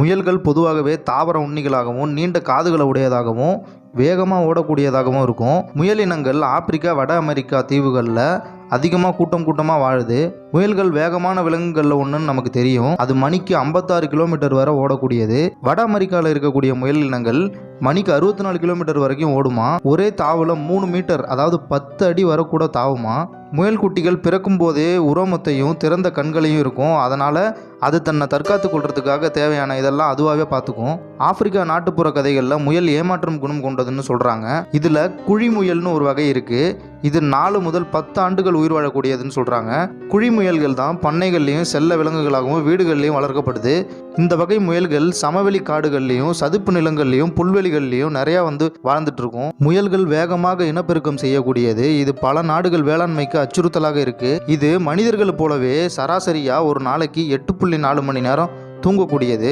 முயல்கள் பொதுவாகவே தாவர உண்ணிகளாகவும் நீண்ட காதுகளை உடையதாகவும் வேகமாக ஓடக்கூடியதாகவும் இருக்கும். முயல் இனங்கள் ஆப்பிரிக்கா, வட அமெரிக்கா தீவுகளில் அதிகமாக கூட்டமாக வாழுது. முயல்கள் வேகமான விலங்குகளில் ஒன்றுன்னு நமக்கு தெரியும். அது மணிக்கு 56 கிலோமீட்டர் வரை ஓடக்கூடியது. வட அமெரிக்காவில் இருக்கக்கூடிய முயல் இனங்கள் மணிக்கு 64 கிலோமீட்டர் வரைக்கும் ஓடுமா. ஒரே தாவில் 3 மீட்டர் அதாவது 10 அடி வரை கூட தாவுமா. முயல் குட்டிகள் பிறக்கும் போதே உரோமத்தையும் திறந்த கண்களையும் இருக்கும். அதனால் அது தன்னை தற்காத்து கொள்றதுக்காக தேவையான இதெல்லாம் அதுவாகவே பார்த்துக்கும். ஆப்பிரிக்கா நாட்டுப்புற கதைகளில் முயல் ஏமாற்றும் குணம் கொண்டதுன்னு சொல்கிறாங்க. இதில் குழி முயல்னு ஒரு வகை இருக்குது. இது 4 முதல் 10 ஆண்டுகள் உயிர் வாழக்கூடியதுன்னு சொல்கிறாங்க. குழி முயல்கள் தான் பண்ணைகள்லையும் செல்ல விலங்குகளாகவும் வீடுகள்லையும் வளர்க்கப்படுது. இந்த வகை முயல்கள் சமவெளி காடுகள்லையும் சதுப்பு நிலங்கள்லையும் புல்வெளிகள்லையும் நிறையா வாழ்ந்துட்டு இருக்கும். முயல்கள் வேகமாக இனப்பெருக்கம் செய்யக்கூடியது. இது பல நாடுகள் வேளாண்மைக்கு அச்சுறுத்தலாக இருக்குது. இது மனிதர்கள் போலவே சராசரியாக ஒரு நாளைக்கு 8.4 மணி நேரம் தூங்கக்கூடியது.